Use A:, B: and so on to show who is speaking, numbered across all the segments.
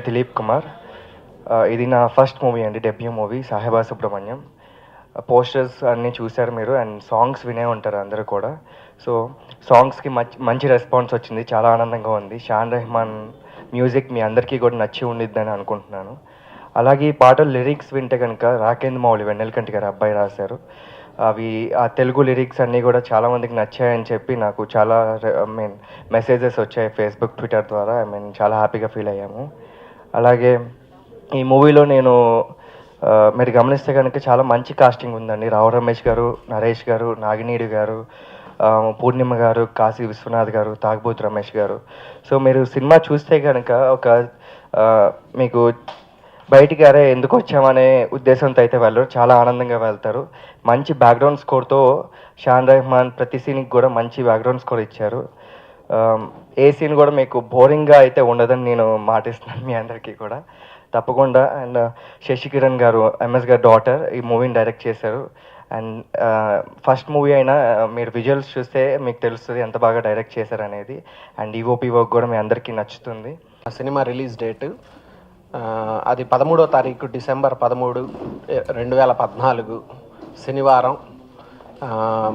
A: దిలీప్ కుమార్. ఇది నా first movie అండి, debut movie Saheba Subrahmanyam. Posters అన్నీ చూశారు మీరు అండ్ సాంగ్స్ వినే ఉంటారు అందరూ కూడా. సో సాంగ్స్కి మంచి రెస్పాన్స్ వచ్చింది, చాలా ఆనందంగా ఉంది. షాన్ రెహమాన్ మ్యూజిక్ మీ అందరికీ కూడా నచ్చి ఉండిద్దని అనుకుంటున్నాను. అలాగే ఈ పాటలు లిరిక్స్ వింటే కనుక రాకేంద్ర మౌళి వెన్నెలకంటి గారు అబ్బాయి రాశారు. అవి ఆ తెలుగు లిరిక్స్ అన్నీ కూడా చాలామందికి నచ్చాయని చెప్పి నాకు చాలా మెసేజెస్ వచ్చాయి ఫేస్బుక్, ట్విట్టర్ ద్వారా. చాలా హ్యాపీగా ఫీల్ అయ్యాము. అలాగే ఈ మూవీలో నేను మీరు గమనిస్తే కనుక చాలా మంచి కాస్టింగ్ ఉందండి. రావు రమేష్ గారు, నరేష్ గారు, నాగినీడు గారు, పూర్ణిమ గారు, కాశీ విశ్వనాథ్ గారు, తాగుబోతు రమేష్ గారు. సో మీరు సినిమా చూస్తే కనుక ఒక మీకు బయటికి అరే ఎందుకు వచ్చామనే ఉద్దేశంతో అయితే వెళ్ళరు, చాలా ఆనందంగా వెళ్తారు. మంచి బ్యాక్గ్రౌండ్ స్కోర్తో షాన్ రెహమాన్ ప్రతి సీన్కి కూడా మంచి బ్యాక్గ్రౌండ్ స్కోర్ ఇచ్చారు. ఏ సీన్ కూడా మీకు బోరింగ్గా అయితే ఉండదని నేను మాటిస్తున్నాను మీ అందరికీ కూడా, తప్పకుండా. అండ్ శశికిరణ్ గారు, ఎంఎస్ గారు డాటర్, ఈ మూవీని డైరెక్ట్ చేశారు. అండ్ ఫస్ట్ మూవీ అయినా మీరు విజువల్స్ చూస్తే మీకు తెలుస్తుంది ఎంత బాగా డైరెక్ట్ చేశారు అనేది. అండ్ ఈఓపీ వర్క్ కూడా మీ అందరికీ నచ్చుతుంది.
B: సినిమా రిలీజ్ డేటు అది 13వ తారీఖు డిసెంబర్ 13, 2014 శనివారం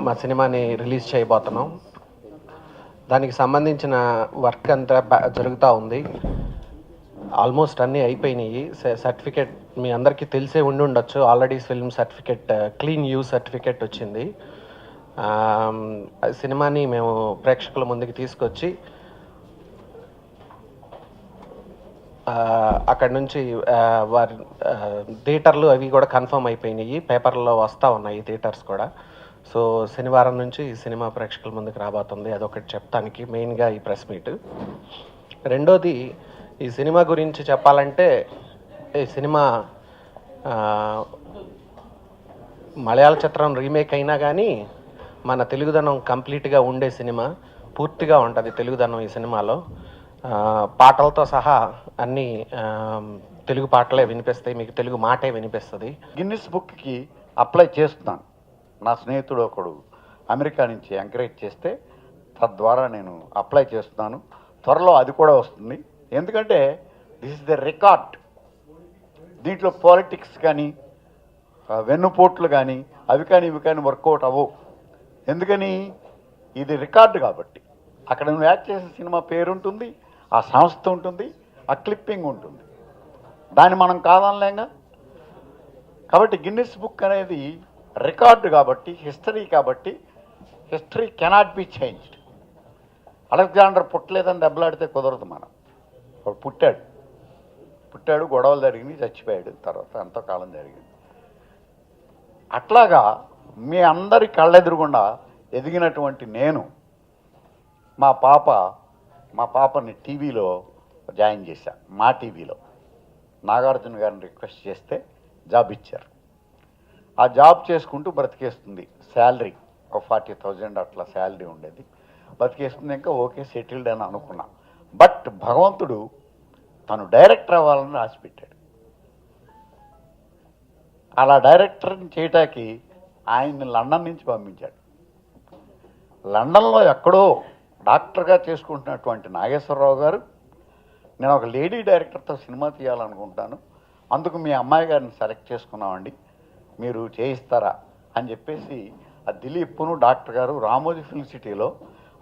B: మా సినిమాని రిలీజ్ చేయబోతున్నాం. దానికి సంబంధించిన వర్క్ అంతా జరుగుతూ ఉంది. ఆల్మోస్ట్ అన్నీ అయిపోయినాయి. సర్టిఫికెట్ మీ అందరికీ తెలిసే ఉండొచ్చు, already film certificate, clean you certificate వచ్చింది. సినిమాని మేము ప్రేక్షకుల ముందుకు తీసుకొచ్చి అక్కడ నుంచి వారి థియేటర్లు అవి కూడా కన్ఫర్మ్ అయిపోయినాయి, పేపర్లో వస్తూ ఉన్నాయి థియేటర్స్ కూడా. సో శనివారం నుంచి ఈ సినిమా ప్రేక్షకుల ముందుకు రాబోతుంది. అదొకటి చెప్తానికి మెయిన్గా ఈ ప్రెస్ మీట్. రెండోది, ఈ సినిమా గురించి చెప్పాలంటే, ఈ సినిమా మలయాళ చిత్రం రీమేక్ అయినా కానీ మన తెలుగుదనం కంప్లీట్గా ఉండే సినిమా, పూర్తిగా ఉంటుంది తెలుగుదనం ఈ సినిమాలో. పాటలతో సహా అన్నీ తెలుగు పాటలే వినిపిస్తాయి, మీకు తెలుగు మాటే వినిపిస్తుంది.
C: గిన్నిస్ బుక్కి అప్లై చేస్తున్నాను. నా స్నేహితుడు ఒకడు అమెరికా నుంచి ఎంకరేజ్ చేస్తే తద్వారా నేను అప్లై చేస్తున్నాను. త్వరలో అది కూడా వస్తుంది. ఎందుకంటే దిస్ ఇస్ ద రికార్డ్. దీంట్లో పాలిటిక్స్ కానీ వెన్నుపోట్లు కానీ అవి కానీ ఇవి కానీ వర్కౌట్ అవ్వవు. ఎందుకని, ఇది రికార్డు కాబట్టి. అక్కడ నువ్వు యాక్ట్ చేసిన సినిమా పేరు ఉంటుంది, ఆ సంస్థ ఉంటుంది, ఆ క్లిప్పింగ్ ఉంటుంది. దాన్ని మనం కాదనలేంగా. కాబట్టి గిన్నిస్ బుక్ అనేది రికార్డు కాబట్టి, హిస్టరీ కాబట్టి, history cannot be changed. Alexander పుట్టలేదని దెబ్బలాడితే కుదరదు. మనం పుట్టాడు, గొడవలు జరిగినాయి, చచ్చిపోయాడు, తర్వాత ఎంతో కాలం జరిగింది. అట్లాగా మీ అందరి కళ్ళెదురుగుండా ఎదిగినటువంటి నేను, మా పాపని టీవీలో జాయిన్ చేశా. మా టీవీలో నాగార్జున గారిని రిక్వెస్ట్ చేస్తే జాబ్ ఇచ్చారు. ఆ జాబ్ చేసుకుంటూ బ్రతికేస్తుంది. శాలరీ ఒక 40,000 అట్లా శాలరీ ఉండేది. బ్రతికేస్తుంది. ఇంకా ఓకే, సెటిల్డ్ అని అనుకున్నా. బట్ భగవంతుడు తను డైరెక్టర్ అవ్వాలని రాసిపెట్టాడు. అలా డైరెక్టర్ని చేయటానికి ఆయన్ని లండన్ నుంచి పంపించాడు. లండన్లో ఎక్కడో డాక్టర్గా చేసుకుంటున్నటువంటి నాగేశ్వరరావు గారు, నేను ఒక లేడీ డైరెక్టర్తో సినిమా తీయాలనుకుంటాను, అందుకు మీ అమ్మాయి గారిని సెలెక్ట్ చేసుకున్నామండి, మీరు చేయిస్తారా అని చెప్పేసి ఆ దిలీప్ను డాక్టర్ గారు రామోజీ ఫిల్మ్ సిటీలో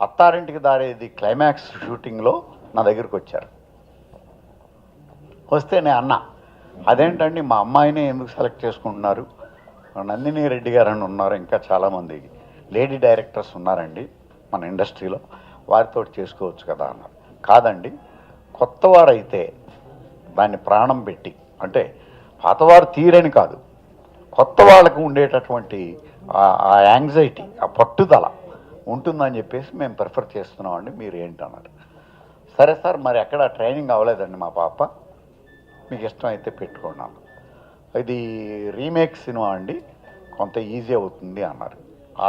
C: అత్తారింటికి దారేది క్లైమాక్స్ షూటింగ్లో నా దగ్గరికి వచ్చారు. వస్తే నేను అన్నా, అదేంటండి మా అమ్మాయినే ఎందుకు సెలెక్ట్ చేసుకుంటున్నారు, నందిని రెడ్డి గారు అని ఉన్నారు, ఇంకా చాలామంది లేడీ డైరెక్టర్స్ ఉన్నారండి మన ఇండస్ట్రీలో, వారితో చేసుకోవచ్చు కదా అన్నారు. కాదండి, కొత్తవారైతే దాన్ని ప్రాణం పెట్టి, అంటే పాతవారు తీరని కాదు, కొత్త వాళ్ళకు ఉండేటటువంటి ఆ యాంగ్జైటీ, ఆ పట్టుదల ఉంటుందని చెప్పేసి మేము ప్రిఫర్ చేస్తున్నామండి, మీరు ఏంటన్నారు. సరే సార్, మరి ఎక్కడ ట్రైనింగ్ అవ్వలేదండి మా పాప, మీకు ఇష్టం అయితే పెట్టుకున్నాను, ఇది రీమేక్ సినిమా అండి, కొంత ఈజీ అవుతుంది అన్నారు.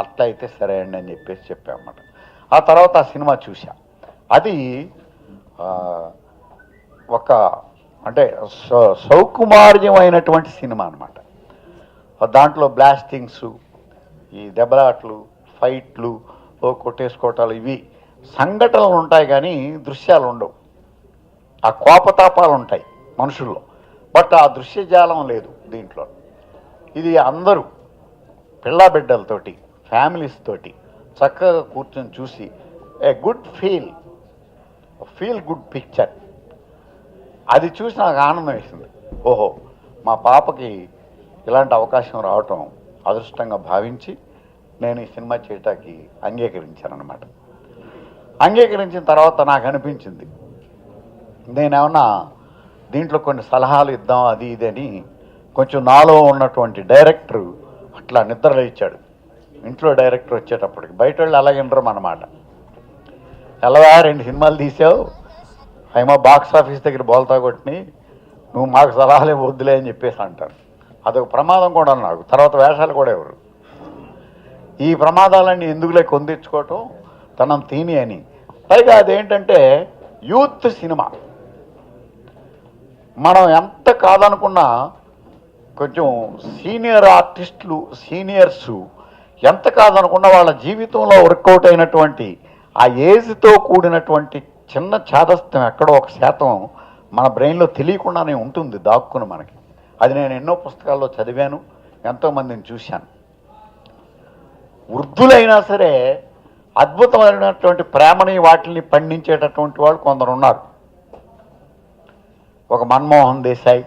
C: అట్లా అయితే సరే అండి అని చెప్పేసి చెప్పామన్నమాట. ఆ తర్వాత ఆ సినిమా చూసా. అది ఒక అంటే సౌకుమార్యమైనటువంటి సినిమా అనమాట. దాంట్లో బ్లాస్టింగ్స్, ఈ దెబ్బలాట్లు, ఫైట్లు, కొట్టేసుకోవటాలు, ఇవి సంఘటనలు ఉంటాయి కానీ దృశ్యాలు ఉండవు. ఆ కోపతాపాలు ఉంటాయి. మనుషుల్లో. బట్ ఆ దృశ్యజాలం లేదు దీంట్లో. ఇది అందరూ పిల్లా బిడ్డలతోటి ఫ్యామిలీస్ తోటి చక్కగా కూర్చొని చూసి a good feel good picture. అది చూసి నాకు ఆనందం వేసింది. ఓహో, మా పాపకి ఇలాంటి అవకాశం రావటం అదృష్టంగా భావించి నేను ఈ సినిమా చేయటానికి అంగీకరించానన్నమాట. అంగీకరించిన తర్వాత నాకు అనిపించింది నేనేమన్నా దీంట్లో కొన్ని సలహాలు ఇద్దాం అది ఇది అని. కొంచెం నాలో ఉన్నటువంటి డైరెక్టర్ అట్లా నిద్రలో ఇచ్చాడు. ఇంట్లో డైరెక్టర్ వచ్చేటప్పటికి బయట వాళ్ళు అలాగే వినరు అన్నమాట. ఎలాగా 2 సినిమాలు తీసావు, అయిమా బాక్స్ ఆఫీస్ దగ్గర బోల్తా కొట్టిని, నువ్వు మాకు సలహాలే వద్దులే అని చెప్పేసి అంటారు. అదొక ప్రమాదం కూడా నాకు. తర్వాత వేషాలు కూడా ఎవరు ఈ ప్రమాదాలన్నీ ఎందుకులే కొందించుకోవటం తనం తీని అని. పైగా అదేంటంటే యూత్ సినిమా. మనం ఎంత కాదనుకున్నా కొంచెం సీనియర్ ఆర్టిస్టులు సీనియర్స్ ఎంత కాదనుకున్నా వాళ్ళ జీవితంలో వర్కౌట్ అయినటువంటి ఆ ఏజ్తో కూడినటువంటి చిన్న చాదస్తం ఎక్కడో 1% మన బ్రెయిన్లో తెలియకుండానే ఉంటుంది దాక్కుని మనకి. అది నేను ఎన్నో పుస్తకాల్లో చదివాను, ఎంతోమందిని చూశాను. వృద్ధులైనా సరే అద్భుతమైనటువంటి ప్రేమని వాటిని పండించేటటువంటి వాళ్ళు కొందరు ఉన్నారు. ఒక మన్మోహన్ దేశాయ్,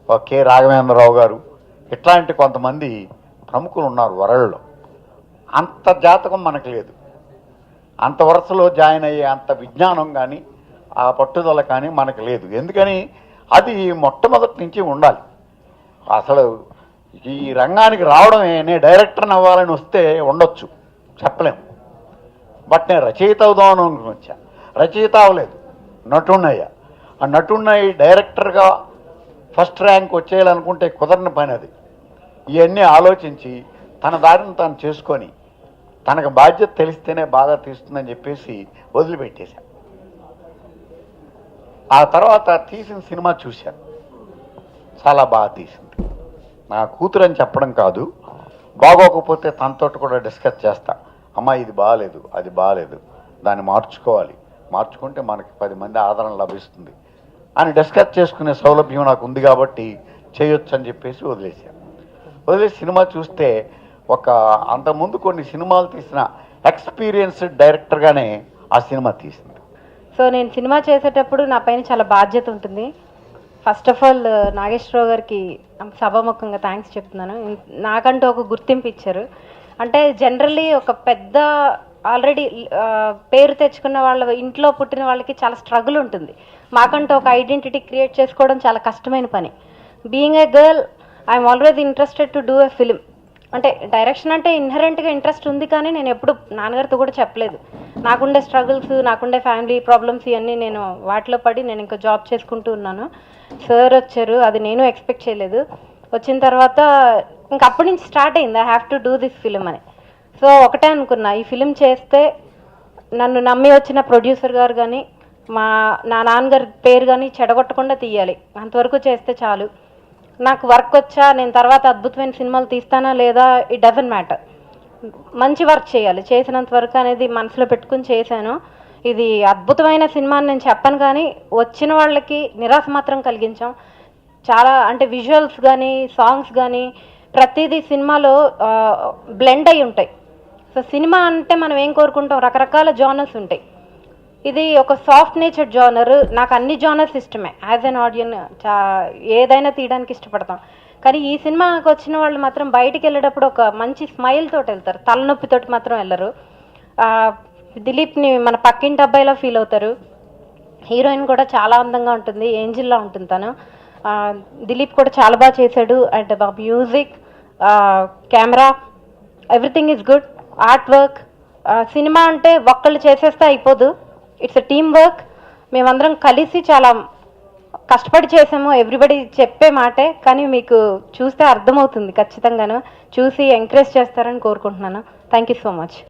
C: ఒక కె రాఘవేంద్రరావు గారు, ఇట్లాంటి కొంతమంది ప్రముఖులు ఉన్నారు వరల్డ్లో. అంత జాతకం మనకు లేదు, అంత వరుసలో జాయిన్ అయ్యే అంత విజ్ఞానం కానీ ఆ పట్టుదల కానీ మనకు లేదు. ఎందుకని అది మొట్టమొదటి నుంచి ఉండాలి. అసలు ఈ రంగానికి రావడమే నేను డైరెక్టర్ని అవ్వాలని వస్తే ఉండొచ్చు, చెప్పలేము. బట్ నేను రచయిత అవుదామని అనుకుని వచ్చా. రచయిత అవ్వలేదు, నటున్నయ్యా. ఆ నటున్నయ్యి డైరెక్టర్గా ఫస్ట్ ర్యాంక్ వచ్చేయాలనుకుంటే కుదరని పని అది. ఇవన్నీ ఆలోచించి తన దారిని తాను చేసుకొని తనకు బాధ్యత తెలిస్తేనే బాగా తీస్తుందని చెప్పేసి వదిలిపెట్టేశాను. ఆ తర్వాత తీసిన సినిమా చూశాను, చాలా బాగా తీసింది. నా కూతురు అని చెప్పడం కాదు, బాగోకపోతే తనతో కూడా డిస్కస్ చేస్తా. అమ్మా ఇది బాగాలేదు, అది బాగాలేదు, దాన్ని మార్చుకోవాలి, మార్చుకుంటే మనకి 10 మంది ఆదరణ లభిస్తుంది అని డిస్కస్ చేసుకునే సౌలభ్యం నాకు ఉంది కాబట్టి చేయొచ్చు అని చెప్పేసి వదిలేశాను. వదిలేసి సినిమా చూస్తే అంతకుముందు కొన్ని సినిమాలు తీసిన ఎక్స్పీరియన్స్డ్ డైరెక్టర్గానే ఆ సినిమా తీసింది.
D: సో నేను సినిమా చేసేటప్పుడు నా పైన చాలా బాధ్యత ఉంటుంది. ఫస్ట్ ఆఫ్ ఆల్ నాగేశ్వరరావు గారికి సభాముఖంగా థ్యాంక్స్ చెప్తున్నాను. నాకంటూ ఒక గుర్తింపు ఇచ్చారు. అంటే జనరల్లీ ఒక పెద్ద ఆల్రెడీ పేరు తెచ్చుకున్న వాళ్ళ ఇంట్లో పుట్టిన వాళ్ళకి చాలా స్ట్రగుల్ ఉంటుంది. మాకంటూ ఒక ఐడెంటిటీ క్రియేట్ చేసుకోవడం చాలా కష్టమైన పని. Being a girl I'm always interested to do a film. అంటే డైరెక్షన్ అంటే ఇన్హరెంట్గా ఇంట్రెస్ట్ ఉంది, కానీ నేను ఎప్పుడు నాన్నగారితో కూడా చెప్పలేదు. నాకుండే స్ట్రగుల్స్, నాకుండే ఫ్యామిలీ ప్రాబ్లమ్స్ ఇవన్నీ నేను వాటిలో పడి నేను ఇంకా జాబ్ చేసుకుంటూ ఉన్నాను. సార్ వచ్చారు, అది నేను ఎక్స్పెక్ట్ చేయలేదు. వచ్చిన తర్వాత ఇంక అప్పటి నుంచి స్టార్ట్ అయింది I have to do this film అని. సో ఒకటే అనుకున్నా, ఈ ఫిలిం చేస్తే నన్ను నమ్మి వచ్చిన ప్రొడ్యూసర్ గారు కానీ నా నాన్నగారి పేరు కానీ చెడగొట్టకుండా తీయాలి, అంతవరకు చేస్తే చాలు. నాకు వర్క్ వచ్చా నేను తర్వాత అద్భుతమైన సినిమాలు తీస్తానా లేదా ఇట్ డజంట్ మ్యాటర్, మంచి వర్క్ చేయాలి, చేసినంత వరకు అనేది మనసులో పెట్టుకుని చేశాను. ఇది అద్భుతమైన సినిమా అని నేను చెప్పను, కానీ వచ్చిన వాళ్ళకి నిరాశ మాత్రం కలిగించాం. చాలా అంటే విజువల్స్ కానీ సాంగ్స్ కానీ ప్రతిదీ సినిమాలో బ్లెండ్ అయి ఉంటాయి. సో సినిమా అంటే మనం ఏం కోరుకుంటాం, రకరకాల జానర్స్ ఉంటాయి. ఇది ఒక సాఫ్ట్ నేచర్ జానర్. నాకు అన్ని జానర్స్ ఇష్టమే, యాజ్ అన్ ఆడియన్ ఏదైనా తీయడానికి ఇష్టపడతాం. కానీ ఈ సినిమాకి వచ్చిన వాళ్ళు మాత్రం బయటికి వెళ్ళేటప్పుడు ఒక మంచి స్మైల్ తోటి వెళ్తారు, తలనొప్పితోటి మాత్రం వెళ్ళరు. దిలీప్ని మన పక్కింటి అబ్బాయిలా ఫీల్ అవుతారు. హీరోయిన్ కూడా చాలా అందంగా ఉంటుంది, ఏంజిల్లా ఉంటుంది తను. దిలీప్ కూడా చాలా బాగా చేశాడు. And music, camera, everything is good. Art work, cinema అంటే ఒక్కళ్ళు చేసేస్తే అయిపోదు, ఇట్స్ ఎ టీమ్ వర్క్. మేమందరం కలిసి చాలా కష్టపడి చేసాము. ఎవ్రీబడి చెప్పే మాటే, కానీ మీకు చూస్తే అర్థమవుతుంది ఖచ్చితంగాను. చూసి ఎంకరేజ్ చేస్తారని కోరుకుంటున్నాను. Thank you so much.